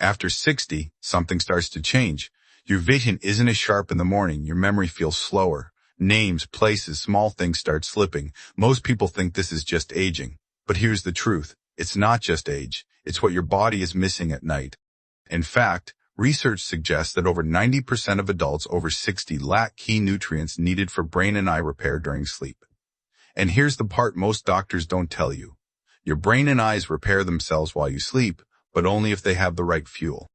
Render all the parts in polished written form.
After 60, something starts to change. Your vision isn't as sharp in the morning. Your memory feels slower. Names, places, small things start slipping. Most people think this is just aging. But here's the truth. It's not just age. It's what your body is missing at night. In fact, research suggests that over 90% of adults over 60 lack key nutrients needed for brain and eye repair during sleep. And here's the part most doctors don't tell you. Your brain and eyes repair themselves while you sleep, but only if they have the right fuel.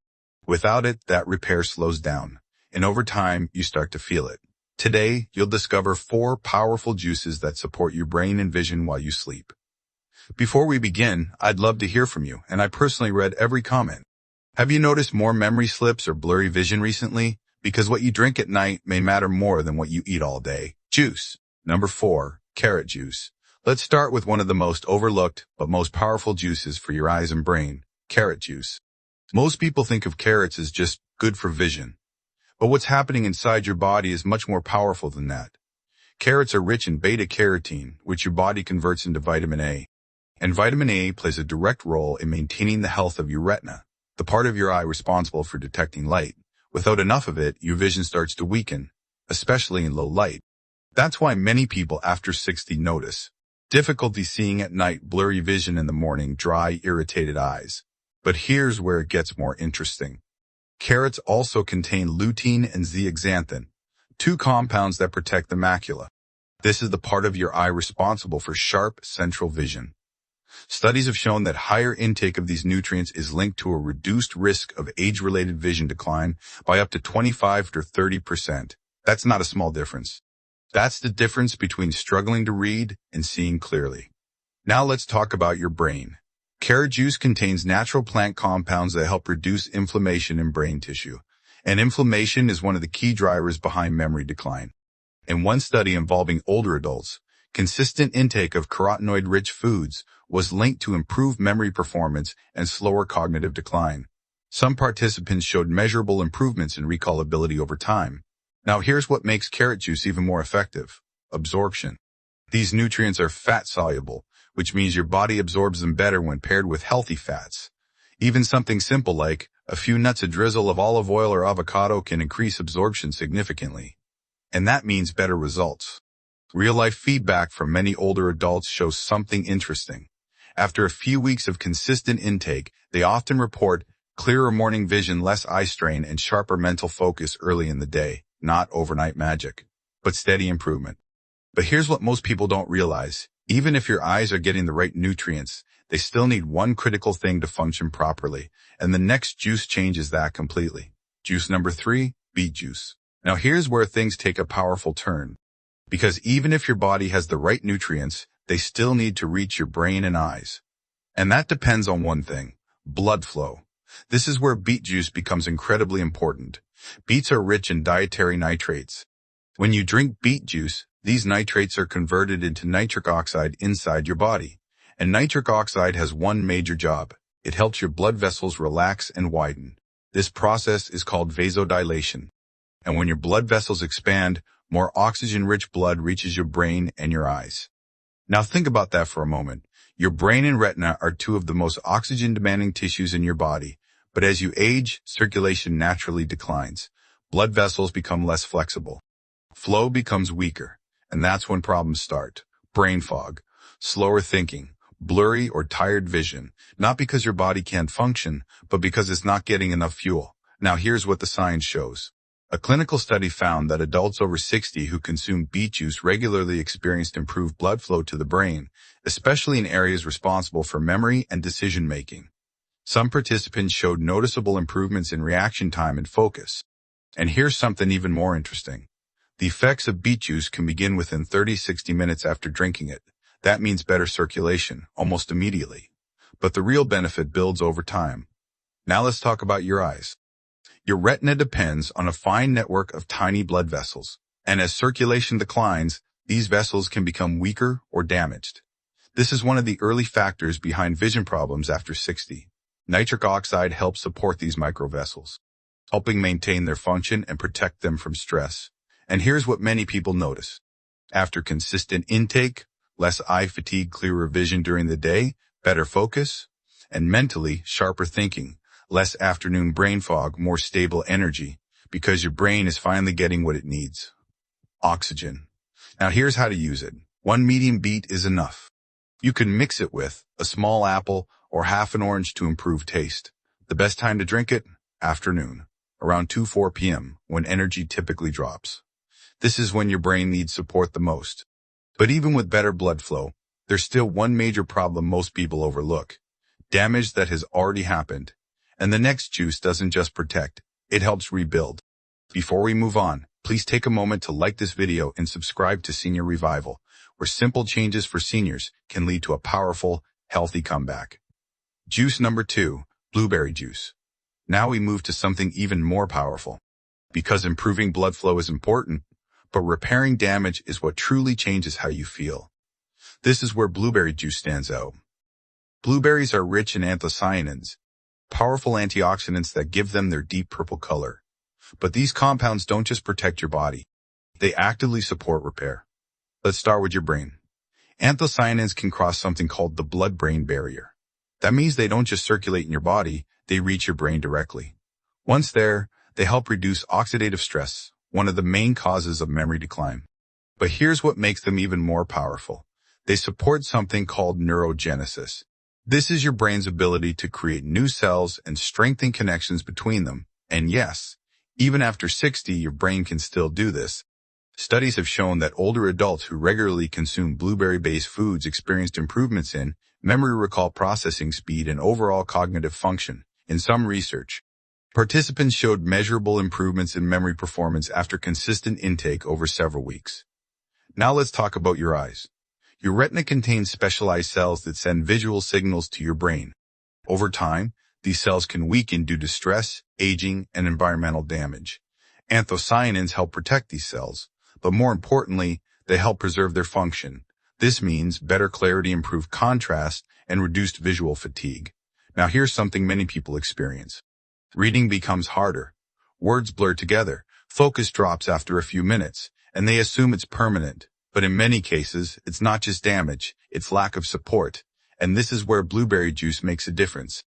Without it, that repair slows down, and over time, you start to feel it. Today, you'll discover 4 powerful juices that support your brain and vision while you sleep. Before we begin, I'd love to hear from you, and I personally read every comment. Have you noticed more memory slips or blurry vision recently? Because what you drink at night may matter more than what you eat all day. Juice. Number 4, carrot juice. Let's start with one of the most overlooked but most powerful juices for your eyes and brain, carrot juice. Most people think of carrots as just good for vision. But what's happening inside your body is much more powerful than that. Carrots are rich in beta-carotene, which your body converts into vitamin A. And vitamin A plays a direct role in maintaining the health of your retina, the part of your eye responsible for detecting light. Without enough of it, your vision starts to weaken, especially in low light. That's why many people after 60 notice difficulty seeing at night, blurry vision in the morning, dry, irritated eyes. But here's where it gets more interesting. Carrots also contain lutein and zeaxanthin, 2 compounds that protect the macula. This is the part of your eye responsible for sharp central vision. Studies have shown that higher intake of these nutrients is linked to a reduced risk of age-related vision decline by up to 25 to 30%. That's not a small difference. That's the difference between struggling to read and seeing clearly. Now let's talk about your brain. Carrot juice contains natural plant compounds that help reduce inflammation in brain tissue, and inflammation is one of the key drivers behind memory decline. In one study involving older adults, consistent intake of carotenoid-rich foods was linked to improved memory performance and slower cognitive decline. Some participants showed measurable improvements in recall ability over time. Now here's what makes carrot juice even more effective: absorption. These nutrients are fat-soluble, which means your body absorbs them better when paired with healthy fats. Even something simple like a few nuts, a drizzle of olive oil or avocado can increase absorption significantly. And that means better results. Real-life feedback from many older adults shows something interesting. After a few weeks of consistent intake, they often report clearer morning vision, less eye strain, and sharper mental focus early in the day. Not overnight magic, but steady improvement. But here's what most people don't realize. Even if your eyes are getting the right nutrients, they still need one critical thing to function properly, and the next juice changes that completely. Juice number 3, beet juice. Now here's where things take a powerful turn. Because even if your body has the right nutrients, they still need to reach your brain and eyes. And that depends on one thing: blood flow. This is where beet juice becomes incredibly important. Beets are rich in dietary nitrates. When you drink beet juice, these nitrates are converted into nitric oxide inside your body. And nitric oxide has one major job. It helps your blood vessels relax and widen. This process is called vasodilation. And when your blood vessels expand, more oxygen-rich blood reaches your brain and your eyes. Now think about that for a moment. Your brain and retina are 2 of the most oxygen-demanding tissues in your body. But as you age, circulation naturally declines. Blood vessels become less flexible. Flow becomes weaker. And that's when problems start. Brain fog, slower thinking, blurry or tired vision. Not because your body can't function, but because it's not getting enough fuel. Now here's what the science shows. A clinical study found that adults over 60 who consumed beet juice regularly experienced improved blood flow to the brain, especially in areas responsible for memory and decision-making. Some participants showed noticeable improvements in reaction time and focus. And here's something even more interesting. The effects of beet juice can begin within 30-60 minutes after drinking it. That means better circulation, almost immediately. But the real benefit builds over time. Now let's talk about your eyes. Your retina depends on a fine network of tiny blood vessels, and as circulation declines, these vessels can become weaker or damaged. This is one of the early factors behind vision problems after 60. Nitric oxide helps support these microvessels, helping maintain their function and protect them from stress. And here's what many people notice. After consistent intake, less eye fatigue, clearer vision during the day, better focus, and mentally sharper thinking. less afternoon brain fog, more stable energy, because your brain is finally getting what it needs. Oxygen. Now here's how to use it. One medium beet is enough. You can mix it with a small apple or half an orange to improve taste. The best time to drink it? Afternoon, around 2-4 p.m., when energy typically drops. This is when your brain needs support the most. But even with better blood flow, there's still one major problem most people overlook. Damage that has already happened. And the next juice doesn't just protect, it helps rebuild. Before we move on, please take a moment to like this video and subscribe to Senior Revival, where simple changes for seniors can lead to a powerful, healthy comeback. Juice number 2, blueberry juice. Now we move to something even more powerful. Because improving blood flow is important, but repairing damage is what truly changes how you feel. This is where blueberry juice stands out. Blueberries are rich in anthocyanins, powerful antioxidants that give them their deep purple color. But these compounds don't just protect your body. They actively support repair. Let's start with your brain. Anthocyanins can cross something called the blood-brain barrier. That means they don't just circulate in your body, they reach your brain directly. Once there, they help reduce oxidative stress, one of the main causes of memory decline. But here's what makes them even more powerful. They support something called neurogenesis. This is your brain's ability to create new cells and strengthen connections between them. And yes, even after 60, your brain can still do this. Studies have shown that older adults who regularly consume blueberry-based foods experienced improvements in memory recall processing speed and overall cognitive function. In some research, participants showed measurable improvements in memory performance after consistent intake over several weeks. Now let's talk about your eyes. Your retina contains specialized cells that send visual signals to your brain. Over time, these cells can weaken due to stress, aging, and environmental damage. Anthocyanins help protect these cells, but more importantly, they help preserve their function. This means better clarity, improved contrast, and reduced visual fatigue. Now here's something many people experience. Reading becomes harder. Words blur together, focus drops after a few minutes, and they assume it's permanent. But in many cases, it's not just damage, it's lack of support. And this is where blueberry juice makes a difference.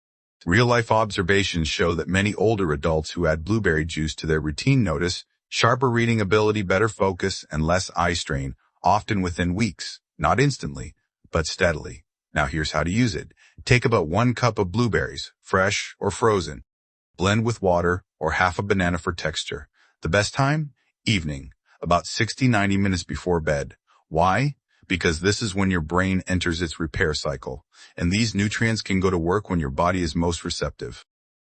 Real-life observations show that many older adults who add blueberry juice to their routine notice sharper reading ability, better focus, and less eye strain, often within weeks. Not instantly, but steadily. Now here's how to use it. Take about 1 cup of blueberries, fresh or frozen. Blend with water or half a banana for texture. The best time? Evening, about 60-90 minutes before bed. Why? Because this is when your brain enters its repair cycle, and these nutrients can go to work when your body is most receptive.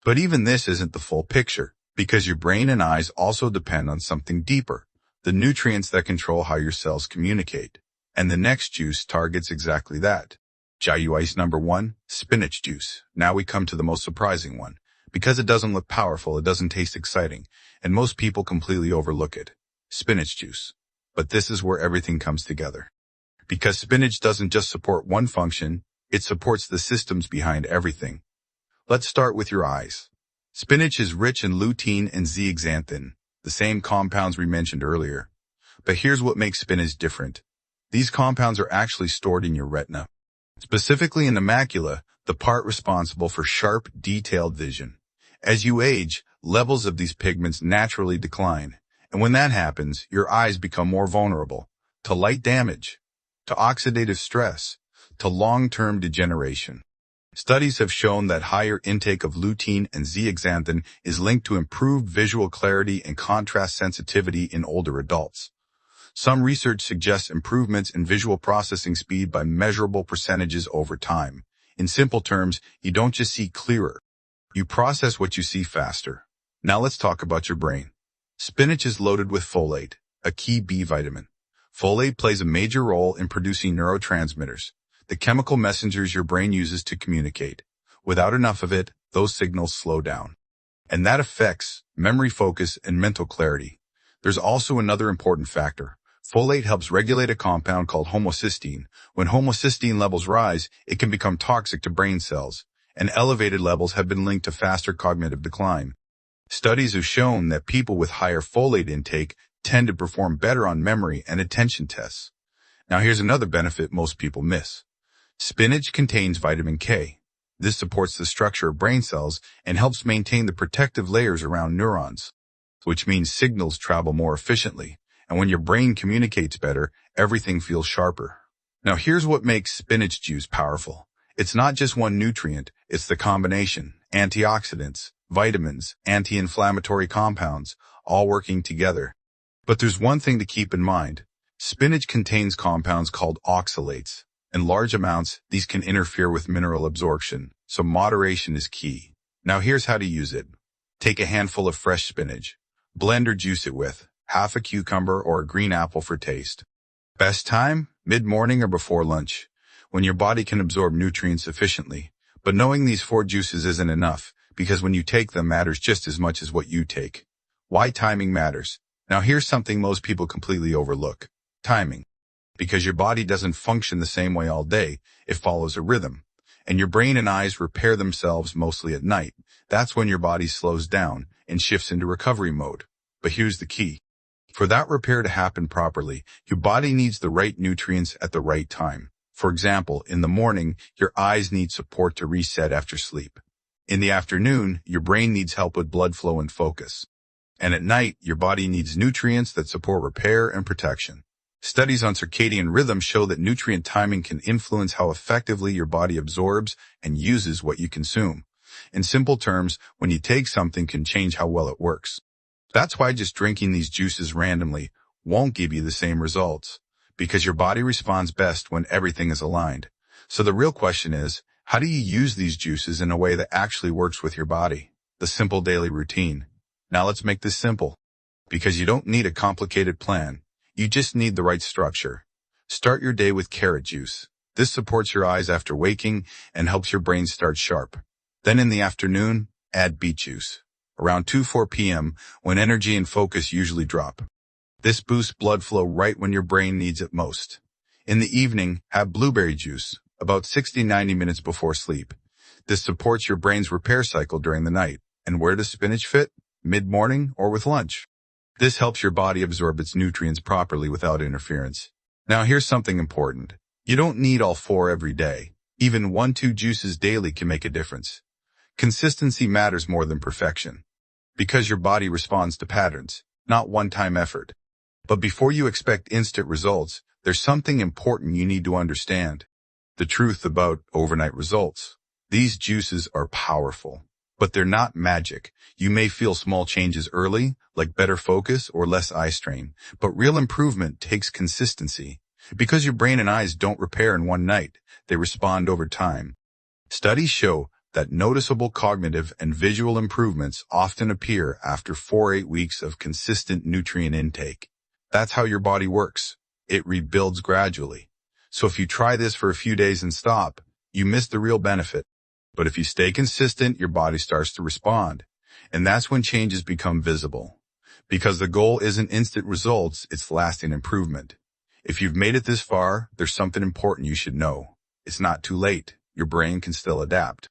But even this isn't the full picture, because your brain and eyes also depend on something deeper, the nutrients that control how your cells communicate. And the next juice targets exactly that. Juice number 1, spinach juice. Now we come to the most surprising one. Because it doesn't look powerful, it doesn't taste exciting, and most people completely overlook it. Spinach juice. But this is where everything comes together. Because spinach doesn't just support one function, it supports the systems behind everything. Let's start with your eyes. Spinach is rich in lutein and zeaxanthin, the same compounds we mentioned earlier. But here's what makes spinach different. These compounds are actually stored in your retina, specifically in the macula, the part responsible for sharp, detailed vision. As you age, levels of these pigments naturally decline, and when that happens, your eyes become more vulnerable to light damage, to oxidative stress, to long-term degeneration. Studies have shown that higher intake of lutein and zeaxanthin is linked to improved visual clarity and contrast sensitivity in older adults. Some research suggests improvements in visual processing speed by measurable percentages over time. In simple terms, you don't just see clearer. You process what you see faster. Now let's talk about your brain. Spinach is loaded with folate, a key B vitamin. Folate plays a major role in producing neurotransmitters, the chemical messengers your brain uses to communicate. Without enough of it, those signals slow down. And that affects memory, focus, and mental clarity. There's also another important factor. Folate helps regulate a compound called homocysteine. When homocysteine levels rise, it can become toxic to brain cells, and elevated levels have been linked to faster cognitive decline. Studies have shown that people with higher folate intake tend to perform better on memory and attention tests. Now here's another benefit most people miss. Spinach contains vitamin K. This supports the structure of brain cells and helps maintain the protective layers around neurons, which means signals travel more efficiently. And when your brain communicates better, everything feels sharper. Now here's what makes spinach juice powerful. It's not just one nutrient, it's the combination. Antioxidants, vitamins, anti-inflammatory compounds, all working together. But there's one thing to keep in mind. Spinach contains compounds called oxalates. In large amounts, these can interfere with mineral absorption, so moderation is key. Now here's how to use it. Take a handful of fresh spinach. Blend or juice it with half a cucumber or a green apple for taste. Best time? Mid-morning or before lunch, when your body can absorb nutrients efficiently. But knowing these 4 juices isn't enough, because when you take them matters just as much as what you take. Why timing matters. Now here's something most people completely overlook. Timing. Because your body doesn't function the same way all day, it follows a rhythm. And your brain and eyes repair themselves mostly at night. That's when your body slows down and shifts into recovery mode. But here's the key. For that repair to happen properly, your body needs the right nutrients at the right time. For example, in the morning, your eyes need support to reset after sleep. In the afternoon, your brain needs help with blood flow and focus. And at night, your body needs nutrients that support repair and protection. Studies on circadian rhythm show that nutrient timing can influence how effectively your body absorbs and uses what you consume. In simple terms, when you take something can change how well it works. That's why just drinking these juices randomly won't give you the same results, because your body responds best when everything is aligned. So the real question is, how do you use these juices in a way that actually works with your body? The simple daily routine. Now let's make this simple, because you don't need a complicated plan. You just need the right structure. Start your day with carrot juice. This supports your eyes after waking and helps your brain start sharp. Then in the afternoon, add beet juice. Around 2-4 p.m., when energy and focus usually drop. This boosts blood flow right when your brain needs it most. In the evening, have blueberry juice, about 60-90 minutes before sleep. This supports your brain's repair cycle during the night. And where does spinach fit? Mid-morning or with lunch? This helps your body absorb its nutrients properly without interference. Now here's something important. You don't need all 4 every day. Even 1-2 juices daily can make a difference. Consistency matters more than perfection, because your body responds to patterns, not one-time effort. But before you expect instant results, there's something important you need to understand. The truth about overnight results. These juices are powerful, but they're not magic. You may feel small changes early, like better focus or less eye strain, but real improvement takes consistency. Because your brain and eyes don't repair in one night, they respond over time. Studies show that noticeable cognitive and visual improvements often appear after 4-8 weeks of consistent nutrient intake. That's how your body works. It rebuilds gradually. So if you try this for a few days and stop, you miss the real benefit. But if you stay consistent, your body starts to respond. And that's when changes become visible. Because the goal isn't instant results, it's lasting improvement. If you've made it this far, there's something important you should know. It's not too late. Your brain can still adapt.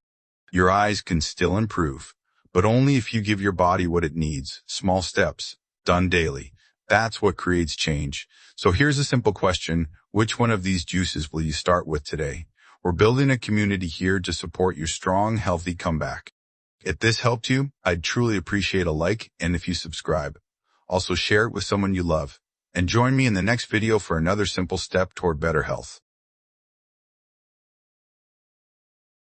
Your eyes can still improve, but only if you give your body what it needs. Small steps, done daily. That's what creates change. So here's a simple question. Which one of these juices will you start with today? We're building a community here to support your strong, healthy comeback. If this helped you, I'd truly appreciate a like, and if you subscribe. Also share it with someone you love. And join me in the next video for another simple step toward better health.